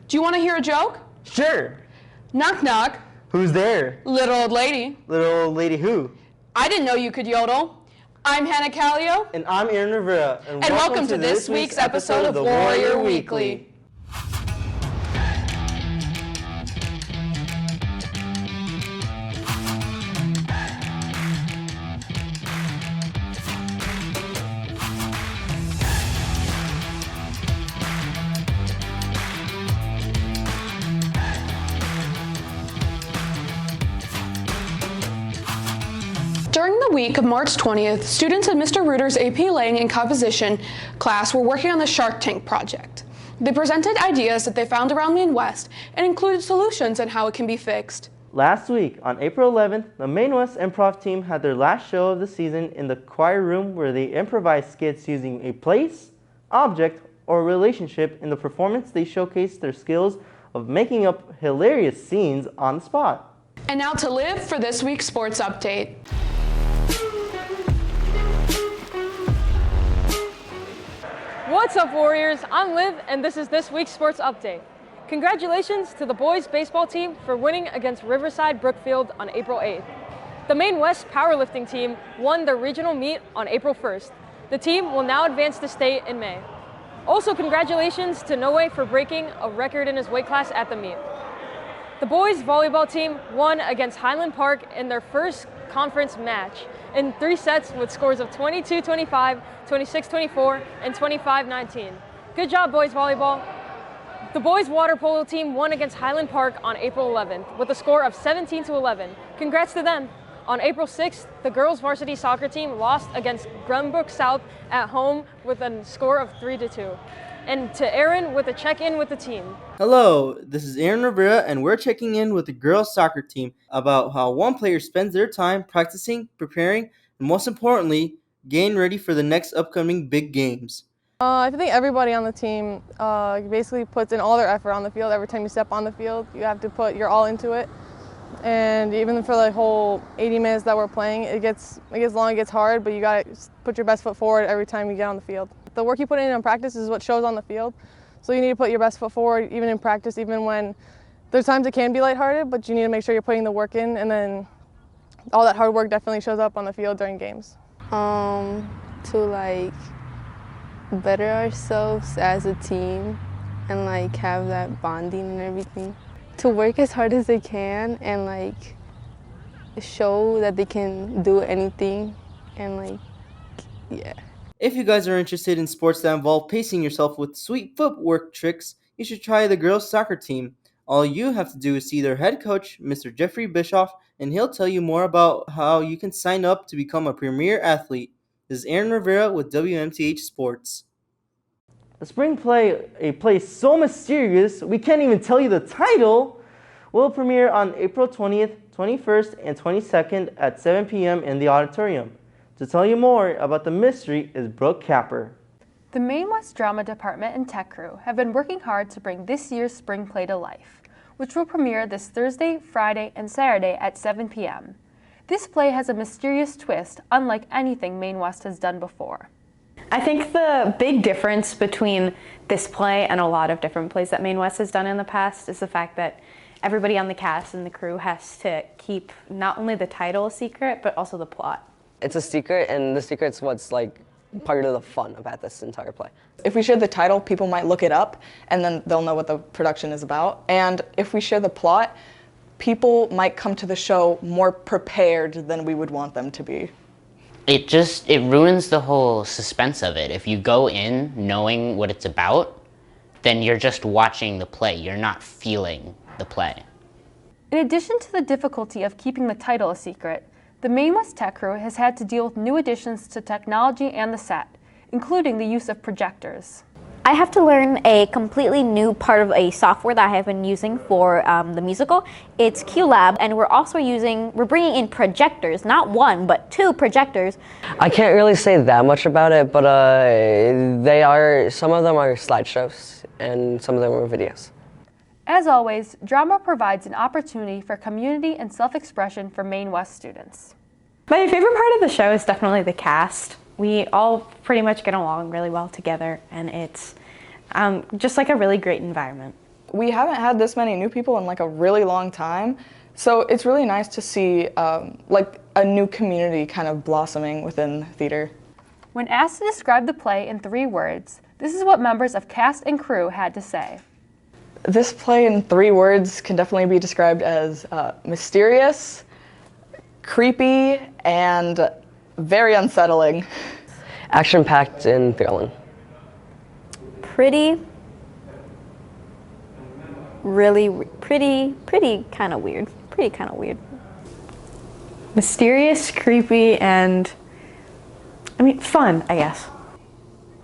Do you want to hear a joke? Sure. Knock knock. Who's there? Little old lady. Little old lady who? I didn't know you could yodel. I'm Hannah Callio. And I'm Aaron Rivera. And welcome to this week's episode of Warrior Weekly. During the week of March 20th, students in Mr. Reuter's AP Laying and Composition class were working on the Shark Tank project. They presented ideas that they found around Maine West and included solutions on how it can be fixed. Last week, on April 11th, the Maine West improv team had their last show of the season in the choir room where they improvised skits using a place, object, or relationship. In the performance, they showcased their skills of making up hilarious scenes on the spot. And now to Liv for this week's sports update. What's up, Warriors? I'm Liv, and this is this week's sports update. Congratulations to the boys baseball team for winning against Riverside Brookfield on April 8th. The Maine West powerlifting team won their regional meet on April 1st. The team will now advance to state in May. Also, congratulations to Noe for breaking a record in his weight class at the meet. The boys volleyball team won against Highland Park in their first conference match in 3 sets with scores of 22-25, 26-24, and 25-19. Good job, boys volleyball. The boys water polo team won against Highland Park on April 11th with a score of 17-11. Congrats to them. On April 6th, the girls varsity soccer team lost against Grunbrook South at home with a score of 3-2. And to Aaron with a check-in with the team. Hello, this is Aaron Rivera, and we're checking in with the girls soccer team about how one player spends their time practicing, preparing, and most importantly, getting ready for the next upcoming big games. I think everybody on the team basically puts in all their effort on the field. Every time you step on the field, you have to put your all into it. And even for the whole 80 minutes that we're playing, it gets long, it gets hard, but you got to put your best foot forward every time you get on the field. The work you put in practice is what shows on the field. So you need to put your best foot forward, even in practice, even when there's times it can be lighthearted, but you need to make sure you're putting the work in, and then all that hard work definitely shows up on the field during games. To better ourselves as a team and have that bonding and everything. To work as hard as they can and show that they can do anything and yeah. If you guys are interested in sports that involve pacing yourself with sweet footwork tricks, you should try the girls soccer team. All you have to do is see their head coach, Mr. Jeffrey Bischoff, and he'll tell you more about how you can sign up to become a premier athlete. This is Aaron Rivera with WMTH Sports. The spring play, a play so mysterious we can't even tell you the title, will premiere on April 20th, 21st, and 22nd at 7 p.m. in the auditorium. To tell you more about the mystery is Brooke Capper. The Maine West Drama Department and Tech Crew have been working hard to bring this year's spring play to life, which will premiere this Thursday, Friday, and Saturday at 7 p.m. This play has a mysterious twist unlike anything Maine West has done before. I think the big difference between this play and a lot of different plays that Maine West has done in the past is the fact that everybody on the cast and the crew has to keep not only the title a secret, but also the plot. It's a secret, and the secret's what's part of the fun about this entire play. If we share the title, people might look it up, and then they'll know what the production is about. And if we share the plot, people might come to the show more prepared than we would want them to be. It ruins the whole suspense of it. If you go in knowing what it's about, then you're just watching the play. You're not feeling the play. In addition to the difficulty of keeping the title a secret, the Maine West Tech Crew has had to deal with new additions to technology and the set, including the use of projectors. I have to learn a completely new part of a software that I have been using for the musical. It's QLab, and we're bringing in projectors, not one, but 2 projectors. I can't really say that much about it, but some of them are slideshows, and some of them are videos. As always, drama provides an opportunity for community and self-expression for Maine West students. My favorite part of the show is definitely the cast. We all pretty much get along really well together, and it's just a really great environment. We haven't had this many new people in like a really long time, so it's really nice to see like a new community kind of blossoming within theater. When asked to describe the play in 3 words, this is what members of cast and crew had to say. This play in 3 words can definitely be described as mysterious, creepy, and very unsettling. Action-packed and thrilling. Pretty, really pretty kind of weird. Pretty kind of weird. Mysterious, creepy, and fun, I guess.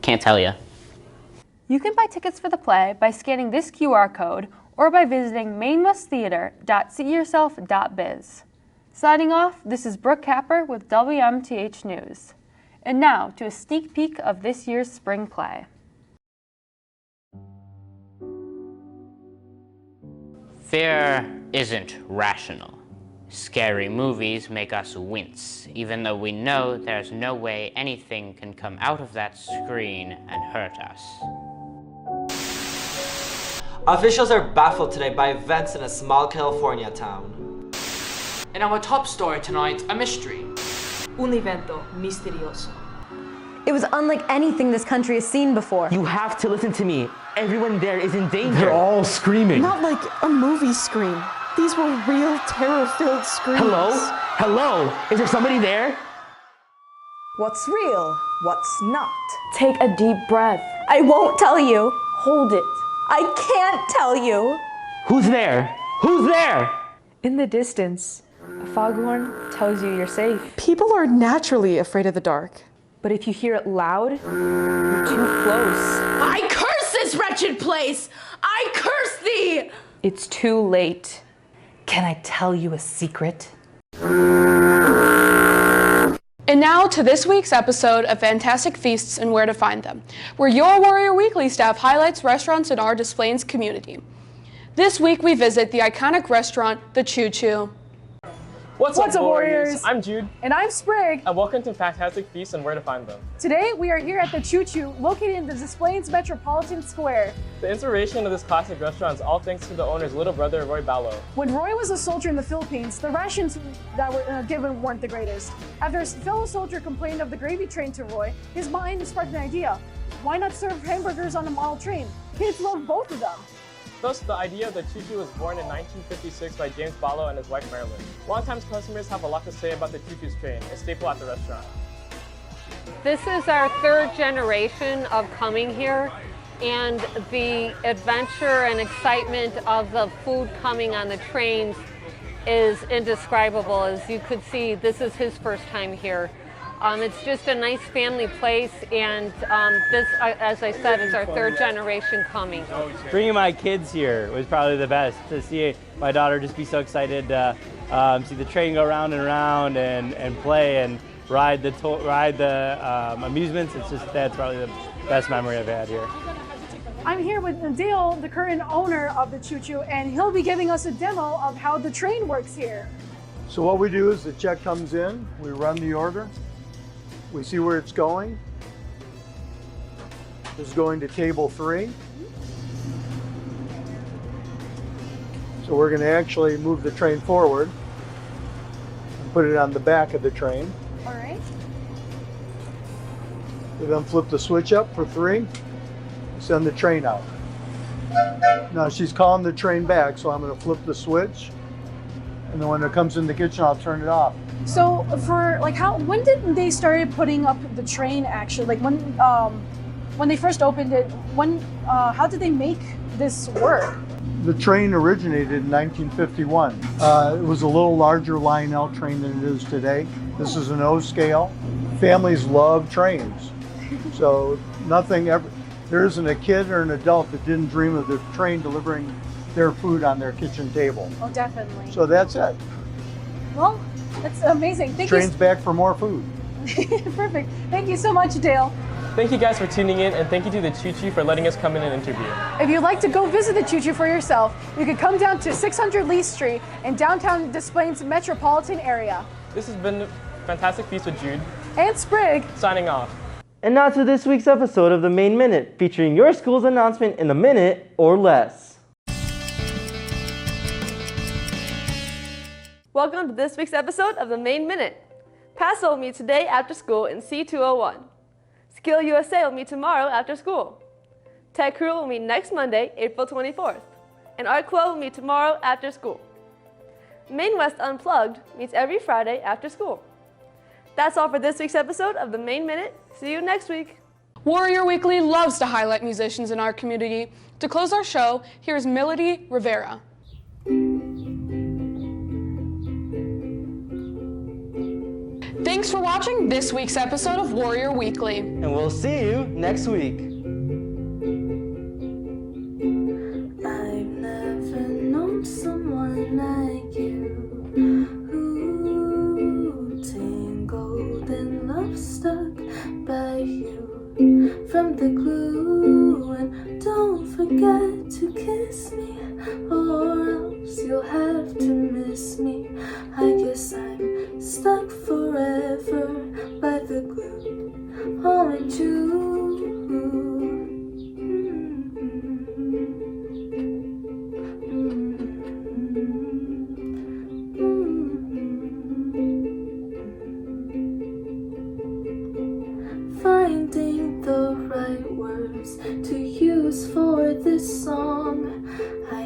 Can't tell you. You can buy tickets for the play by scanning this QR code or by visiting mainwesttheater.seeyourself.biz. Signing off, this is Brooke Capper with WMTH News. And now to a sneak peek of this year's spring play. Fear isn't rational. Scary movies make us wince, even though we know there's no way anything can come out of that screen and hurt us. Officials are baffled today by events in a small California town. And our top story tonight, a mystery. Un evento misterioso. It was unlike anything this country has seen before. You have to listen to me. Everyone there is in danger. They're all screaming. Not like a movie scream. These were real terror-filled screams. Hello? Hello? Is there somebody there? What's real? What's not? Take a deep breath. I won't tell you. Hold it. I can't tell you. Who's there? Who's there? In the distance, a foghorn tells you you're safe. People are naturally afraid of the dark. But if you hear it loud, you're too close. I curse this wretched place! I curse thee! It's too late. Can I tell you a secret? And now to this week's episode of Fantastic Feasts and Where to Find Them, where your Warrior Weekly staff highlights restaurants in our Des Plaines community. This week we visit the iconic restaurant, the Choo Choo. What's up, Warriors? I'm Jude. And I'm Sprig. And welcome to Fantastic Feasts and Where to Find Them. Today, we are here at the Choo Choo, located in the Des Plaines Metropolitan Square. The inspiration of this classic restaurant is all thanks to the owner's little brother, Roy Ballo. When Roy was a soldier in the Philippines, the rations that were given weren't the greatest. After his fellow soldier complained of the gravy train to Roy, his mind sparked an idea. Why not serve hamburgers on a model train? Kids love both of them. Thus, the idea of the Choo Choo was born in 1956 by James Ballo and his wife Marilyn. Longtime customers have a lot to say about the Choo Choo's train, a staple at the restaurant. This is our 3rd generation of coming here, and the adventure and excitement of the food coming on the trains is indescribable. As you could see, this is his first time here. It's just a nice family place, and this, as I said, is our 3rd generation coming. Bringing my kids here was probably the best, to see my daughter just be so excited to see the train go round and round and play and ride the amusements. That's probably the best memory I've had here. I'm here with Dale, the current owner of the Choo Choo, and he'll be giving us a demo of how the train works here. So what we do is the check comes in, we run the order, we see where it's going. It's going to table 3. So we're going to actually move the train forward and put it on the back of the train. All right. We then flip the switch up for 3, send the train out. Now she's calling the train back, so I'm going to flip the switch, and then when it comes in the kitchen, I'll turn it off. So for when did they started putting up the train actually? Like when they first opened it, how did they make this work? The train originated in 1951. It was a little larger Lionel train than it is today. This is an O scale. Families love trains. So there isn't a kid or an adult that didn't dream of the train delivering their food on their kitchen table. Oh, definitely. So that's it. Well, that's amazing. Train's back for more food. Perfect. Thank you so much, Dale. Thank you guys for tuning in, and thank you to the Choo Choo for letting us come in and interview. If you'd like to go visit the Choo Choo for yourself, you can come down to 600 Lee Street in downtown Des Plaines metropolitan area. This has been Fantastic Feast with Jude and Sprig, signing off. And now to this week's episode of the Maine Minute, featuring your school's announcement in a minute or less. Welcome to this week's episode of the Maine Minute. PASA will meet today after school in C201. Skill USA will meet tomorrow after school. Tech Crew will meet next Monday, April 24th. And Art Club will meet tomorrow after school. Maine West Unplugged meets every Friday after school. That's all for this week's episode of the Maine Minute. See you next week. Warrior Weekly loves to highlight musicians in our community. To close our show, here's Melody Rivera. Thanks for watching this week's episode of Warrior Weekly. And we'll see you next week. I've never known someone like you, who tangled in love, stuck by you from the glue. And don't forget to kiss me, or else you'll have to miss me. I guess I'm stuck forever by the glue on you. Finding the right words to use for this song, I